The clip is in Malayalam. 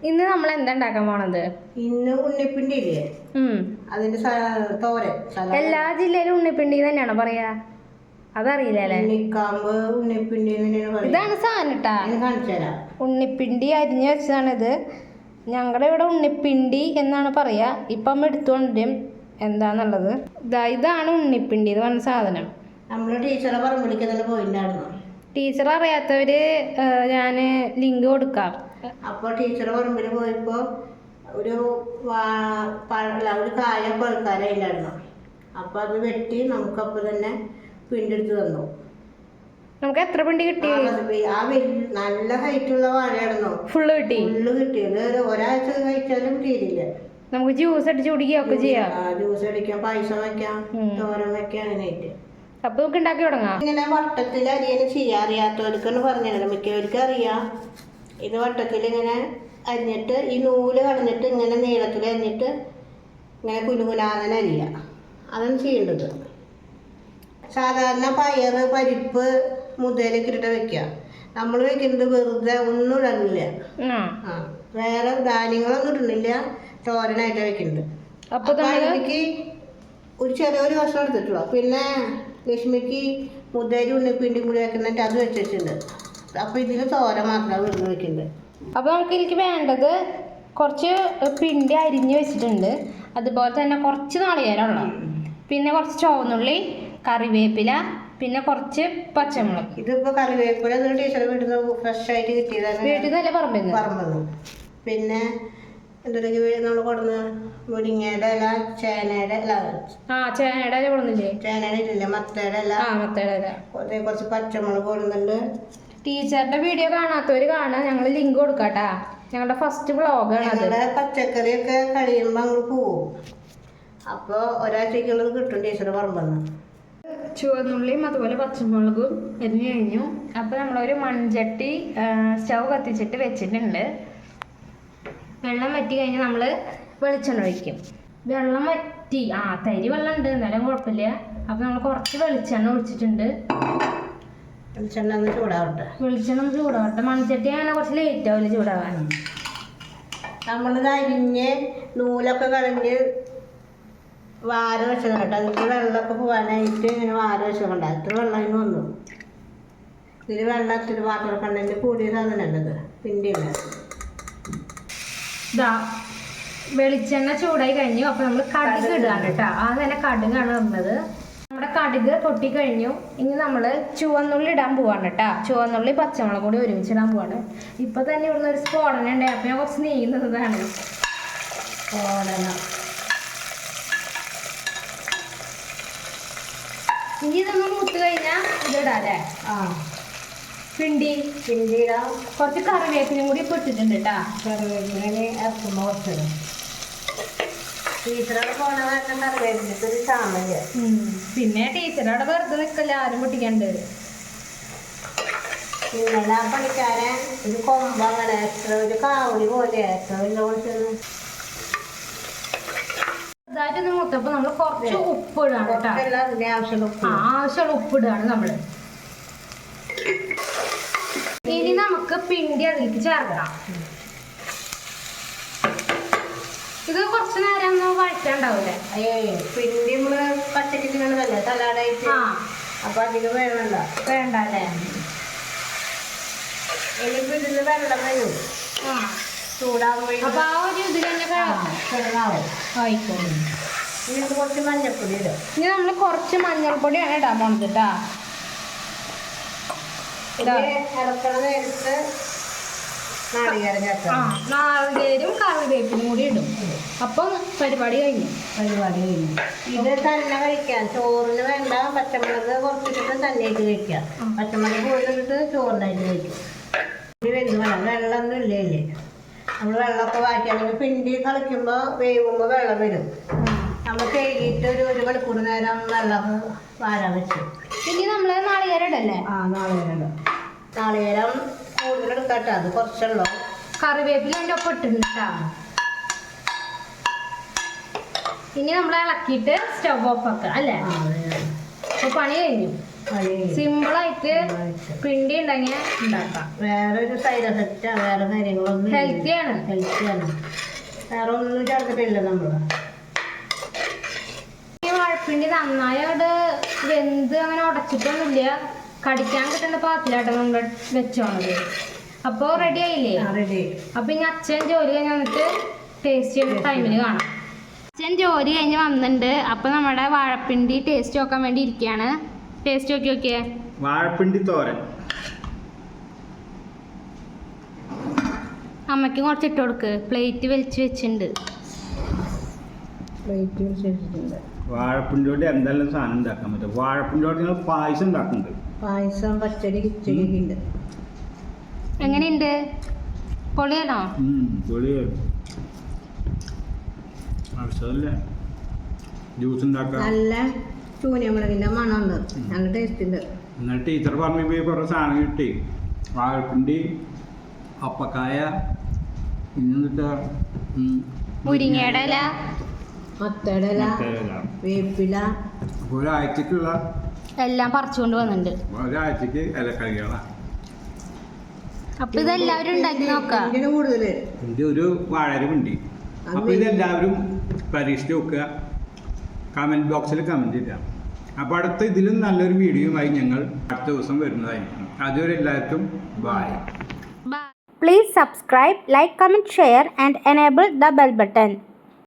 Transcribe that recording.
ഇന്ന് നമ്മൾ എന്താ ഉണ്ടാക്കാൻ പോണത്? ഇന്ന് ഉണ്ണിപ്പിണ്ടി ഇല്ലേ, അതിന്റെ തോരൻ. എല്ലാ ജില്ലയിലും ഉണ്ണിപ്പിണ്ടി തന്നെയാണോ പറയാ? അതറിയില്ലേ? ഉണ്ണിക്കാമ്പ്, ഉണ്ണിപ്പിണ്ടി ഇതാണ് സാധനം കേട്ടാ. കാണിച്ചുതരാം. ഉണ്ണിപ്പിണ്ടി അരിഞ്ഞു വെച്ചതാണിത്. ഞങ്ങളുടെ ഇവിടെ ഉണ്ണിപ്പിണ്ടി എന്നാണ് പറയാ. ഇപ്പം എടുത്തുകൊണ്ടും എന്താന്നുള്ളത് ഇതാണ് ഉണ്ണിപ്പിണ്ടി എന്ന് പറഞ്ഞ സാധനം. നമ്മള് ടീച്ചറെ പറമ്പിലേക്ക് തന്നെ പോയിട്ടുണ്ടായിരുന്നു. ടീച്ചർ അറിയാത്തവര് ഞാൻ ലിങ്ക് കൊടുക്കാം. അപ്പോൾ ടീച്ചർ പറമ്പിൽ പോയപ്പോൾ ഒരു കായ പഴുക്കാനായില്ലായിരുന്നു. അപ്പോൾ അത് വെട്ടി നമുക്കപ്പോൾ തന്നെ പിണ്ടെടുത്ത് തന്നു. നമുക്ക് എത്ര പിണ്ടി കിട്ടി? നല്ല ഹൈറ്റുള്ള വാഴയായിരുന്നു. ഫുള്ള് കിട്ടിയത് ഒരാഴ്ച കഴിച്ചാലും തീരില്ല. നമുക്ക് ജ്യൂസ് അടിച്ച് കുടിക്കുകയൊക്കെ ചെയ്യാം. ജ്യൂസ് അടിക്കാം, പായസം വെക്കാം, തോരൻ വെക്കാം, അങ്ങനെയായിട്ട്. അപ്പൊ നമുക്ക് ഉണ്ടാക്കി തുടങ്ങാം. ഇങ്ങനെ വട്ടത്തിൽ അരിയന് ചെയ്യാൻ അറിയാത്തവർക്കെന്ന് പറഞ്ഞാൽ മിക്കവർക്കും അറിയാം. ഇത് വട്ടത്തിൽ ഇങ്ങനെ അരിഞ്ഞിട്ട് ഈ നൂല് കളഞ്ഞിട്ട് ഇങ്ങനെ നീളത്തിൽ അരിഞ്ഞിട്ട് ഇങ്ങനെ കുനുകുനാന്നനെ അരിയുക. അതാണ് ചെയ്യേണ്ടത്. സാധാരണ പയറ്, പരിപ്പ്, മുതലൊക്കെ ഇട്ടിട്ട് വെക്കുക. നമ്മൾ വെക്കുന്നത് വെറുതെ ഒന്നും ഇടണില്ല. വേറെ ധാന്യങ്ങളൊന്നും ഇടുന്നില്ല. തോരനായിട്ട് വെക്കുന്നുണ്ട്. അപ്പൊ എനിക്ക് ഒരു ചെറിയൊരു കഷ്ണം എടുത്തിട്ടുള്ളൂ. പിന്നെ ലക്ഷ്മിക്ക് മുതലും ഉണ്ണിപ്പിണ്ടിയും കൂടി വെക്കുന്നിട്ട് അത് വെച്ചിട്ടുണ്ട്. അപ്പൊ ഇതിന് തോരൻ മാത്രമാണ് വെറുതെ വെക്കുന്നത്. അപ്പൊ നമുക്ക് എനിക്ക് വേണ്ടത് കുറച്ച് പിണ്ടി അരിഞ്ഞ് വെച്ചിട്ടുണ്ട്. അതുപോലെ തന്നെ കുറച്ച് നാളികേരമുള്ള, പിന്നെ കുറച്ച് ചുവന്നുള്ളി, കറിവേപ്പില, പിന്നെ കുറച്ച് പച്ചമുളക്. ഇതിപ്പോ കറിവേപ്പില ടീച്ചറെ വീട്ടിൽ നിന്ന് ഫ്രഷ് ആയിട്ട് കിട്ടിയതാണ്. വീട്ടിൽ നിന്നല്ലേ പറമ്പെന്ന്. പിന്നെ എന്തൊക്കെ നമ്മൾ കൊടുന്ന് മുരിങ്ങയുടെ ഇല, ചേനയുടെ ഇല. ചേനയുടെ ഇല കൊടുന്നില്ലേ? ചേനയുടെ ഇല്ല, മത്തയുടെ ഇല. മത്തയുടെ ഇല. കുറച്ച് പച്ചമുളക് കൊടുന്നുണ്ട്. ടീച്ചറിന്റെ വീഡിയോ കാണാത്തവര് കാണാൻ ഞങ്ങൾ ലിങ്ക് കൊടുക്കാട്ടാ. ഞങ്ങളുടെ ഫസ്റ്റ് വ്ളോഗാണ് അത്. പച്ചക്കറിയൊക്കെ കഴിയുമ്പോൾ അങ്ങോട്ട് പോവും. അപ്പോൾ ഒരാഴ്ചക്കുള്ളത് കിട്ടും ടീച്ചർ പറമ്പെന്ന്. ചുവന്നുള്ളിയും അതുപോലെ പച്ചമുളകും എരിഞ്ഞു കഴിഞ്ഞു. അപ്പോൾ നമ്മളൊരു മൺചട്ടി സ്റ്റൗ കത്തിച്ചിട്ട് വെച്ചിട്ടുണ്ട്. വെള്ളം വറ്റി കഴിഞ്ഞാൽ നമ്മൾ വെളിച്ചെണ്ണ ഒഴിക്കും. വെള്ളം വറ്റി തരി വെള്ളം ഉണ്ട്, എന്നാലും കുഴപ്പമില്ല. അപ്പോൾ നമ്മൾ കുറച്ച് വെളിച്ചെണ്ണ ഒഴിച്ചിട്ടുണ്ട്. വെളിച്ചെണ്ണ ഒന്ന് ചൂടാവട്ടെ. മൺചട്ടി അങ്ങനെ കുറച്ച് ലേറ്റ് ആവില്ല ചൂടാവാൻ. നമ്മളിത് അരിഞ്ഞ് നൂലൊക്കെ കളഞ്ഞ് വാര വെച്ചത് കേട്ടോ. അതിൽ വെള്ളമൊക്കെ പോകാനായിട്ട് ഇങ്ങനെ വാര വെച്ചതുകൊണ്ട് അത്ര വെള്ളം അതിന് വന്നു. ഇതിൽ വെള്ളത്തിൽ വാട്ടർ കണ്ടന്റ് കൂടിയ സാധനമല്ലത്, പിണ്ടിയില്ല. വെളിച്ചെണ്ണ ചൂടായി കഴിഞ്ഞു. അപ്പോൾ നമ്മൾ കടുക് ഇടുകയാണ് കേട്ടോ. തന്നെ കടുകാണ് ഇടുന്നത്. നമ്മുടെ കടുക് പൊട്ടിക്കഴിഞ്ഞു. ഇനി നമ്മൾ ചുവന്നുള്ളി ഇടാൻ പോവാണ് കേട്ടോ. ചുവന്നുള്ളി പച്ചമുളക് കൂടി ഒരുമിച്ച് ഇടാൻ പോവാണ്. ഇപ്പൊ തന്നെ ഇവിടുന്ന് ഒരു സ്ഫോടനം ഉണ്ട്. അപ്പൊ ഞാൻ കുറച്ച് നീങ്ങുന്നതാണ്. സ്ഫോടനം. ഇനി ഇതൊന്ന് മൂത്ത് കഴിഞ്ഞാൽ ഇതിടാല്ലേ? പിണ്ടി ഇടാം. കുറച്ച് കറിവേപ്പിനും കൂടി ഇപ്പൊ ഇട്ടിട്ടുണ്ട് കേട്ടാ. കറിവേപ്പിനെ ഇറക്കുമ്പോൾ കുറച്ചിടും. ടീച്ചറോട് പോണ കാരണം കറിവേപ്പിനൊക്കെ ഒരു ചാമല്. പിന്നെ ടീച്ചറോടെ വെറുതെ നിൽക്കല്ല, ആരും പൊട്ടിക്കണ്ട്. പിന്നെ ആ പണിക്കാരൻ ഒരു കൊമ്പ് അങ്ങനെ എത്ര ഒരു കാവലി പോലെ എത്ര വലിയ ഇതായിട്ടൊന്ന് മൂത്തപ്പോ നമ്മൾ കുറച്ച് ഉപ്പ് ഇടാണ് കേട്ടോ. ആവശ്യമുള്ള ഉപ്പ് ഇടാണ് നമ്മള്. ഇനി നമുക്ക് പിണ്ടി അതിലേക്ക് ചേർക്കണം. ഇത് കുറച്ച് നേരം ഒന്ന് വഴറ്റാണ്ടാവൂലേ? പിണ്ടി നമ്മള് പച്ചക്ക് തിന്നണതല്ലേ സലാഡായിട്ട്. അപ്പൊ അധികം വേണ്ട അല്ലേ? ഇനിയിപ്പോ ഇതിന് വെള്ളം വരും ചൂടാകുമ്പോഴേക്കും. അപ്പൊ ആ ഒരു ഇതിൽ തന്നെ ആയിക്കോളും. ഇനി കുറച്ച് മഞ്ഞൾപ്പൊടി ഇടും. ഇനി നമ്മൾ കുറച്ച് മഞ്ഞൾപ്പൊടിയാണ് ഇടാൻ പോണത് കേട്ടാ. ഇറക്കണ നേരത്ത് നാളികേരും കറിവേപ്പിനും കൂടി ഇടും. അപ്പൊ പരിപാടി കഴിഞ്ഞു. ഇത് തന്നെ കഴിക്കാം. ചോറിന് വേണ്ട. പച്ചമുളക് കുറച്ചിട്ട് തന്നെയായിട്ട് കഴിക്കാം. പച്ചമുളക് പോയിട്ട് ചോറിനായിട്ട് കഴിക്കും. വെള്ളമൊന്നും ഇല്ലേ. നമ്മൾ വെള്ളമൊക്കെ വായിക്കുകയാണെങ്കിൽ പിണ്ടി കളിക്കുമ്പോൾ വേവുമ്പോൾ വെള്ളം വരും. നമ്മൾ കഴുകിയിട്ട് ഒരു മണിക്കൂർ നേരം വെള്ളം വാരാൻ വെച്ചു. ഇനി നമ്മൾ നാളികേരം ഇടല്ലേ? നാളികേരം കൂടുതലെടുക്കട്ടെ. അത് കുറച്ചുള്ളൂ. കറിവേപ്പില അതിൻ്റെ ഒപ്പം ഇട്ടിട്ടുണ്ട് കേട്ടോ. ഇനി നമ്മൾ ഇളക്കിയിട്ട് സ്റ്റവ് ഓഫ് ആക്കുക അല്ലേ? അപ്പോൾ പണി കഴിഞ്ഞു. സിമ്പിളായിട്ട് പിണ്ടി ഉണ്ടെങ്കിൽ ഉണ്ടാക്കാം. വേറൊരു സൈഡ് എഫക്റ്റാ, വേറെ കാര്യങ്ങളൊന്നും ഹെൽത്തിയാണ്. ഹെൽത്തിയാണ്. വേറെ ഒന്നും ചേർത്തിട്ടില്ല നമ്മൾ. ഈ വാഴപ്പിണ്ടി നന്നായി അവിടെ വെന്ത് അങ്ങനെ ഉടച്ചിട്ടൊന്നുമില്ല. കടിക്കാൻ കിട്ടുന്ന പാത്രത്തിലാട്ടോ നമ്മൾ വെച്ചോണത്. അപ്പോൾ റെഡി ആയില്ലേ? റെഡി. അപ്പം ഇനി അച്ഛൻ ജോലി കഴിഞ്ഞ് വന്നിട്ട് ടേസ്റ്റ് ചെയ്യുന്ന ടൈമിൽ കാണാം. അച്ഛൻ ജോലി കഴിഞ്ഞ് വന്നിട്ടുണ്ട്. അപ്പം നമ്മുടെ വാഴപ്പിണ്ടി ടേസ്റ്റ് നോക്കാൻ വേണ്ടി ഇരിക്കുകയാണ്. ടേസ്റ്റ് നോക്കിയേ. വാഴപ്പിണ്ടി തോരൻ അമ്മയ്ക്ക് കുറച്ച് ഇട്ട് കൊടുക്ക്. പ്ലേറ്റ് വലിച്ച് വെച്ചിട്ടുണ്ട്. വാഴപ്പിണ്ടി കൊണ്ട് എന്തെല്ലാം സാധനം ഉണ്ടാക്കാൻ പറ്റും. വാഴപ്പിണ്ടി കൊണ്ട് ഞങ്ങൾ പായസം ഉണ്ടാക്കുന്നുണ്ട്. പായസം, പച്ചടി, കിച്ചടിയുണ്ട്. എങ്ങനെയുണ്ട്? പൊളിയാണോ? പൊളിയാണ്. ആവശ്യമല്ലേ ജ്യൂസ് ഉണ്ടാക്കാം. നല്ല ചൂനിയമുളകിൻ്റെ മണമുണ്ട്, നല്ല ടേസ്റ്റ് ഉണ്ട്. എന്നാൽ ടീച്ചർ പറഞ്ഞപ്പോൾ കുറേ സാധനം കിട്ടി. വാഴപ്പിണ്ടി, അപ്പക്കായ, പിന്നെ മുരിങ്ങയുടെ ഇല, മത്തടല, വേപ്പില, ഒരാഴ്ചക്കുള്ള എല്ലാം പറിച്ചുകൊണ്ട് വന്നിട്ടുണ്ട്. ഒരാഴ്ചക്ക് ഇലക്കറികളാണ്. അപ്പൊ ഇതെല്ലാവരും ഉണ്ടാക്കി നോക്കാം. കൂടുതൽ എൻ്റെ ഒരു വാഴരുമുണ്ട്. അപ്പോൾ ഇതെല്ലാവരും പരീക്ഷിച്ച് നോക്കുക. കമൻറ്റ് ബോക്സിൽ കമൻറ്റ് ചെയ്യാം. അപ്പോൾ അടുത്ത ഇതിലും നല്ലൊരു വീഡിയോയുമായി ഞങ്ങൾ അടുത്ത ദിവസം വരുന്നതായിരിക്കും. അതുവരെ എല്ലാവർക്കും bye. Please subscribe, like, comment, share and enable the bell button.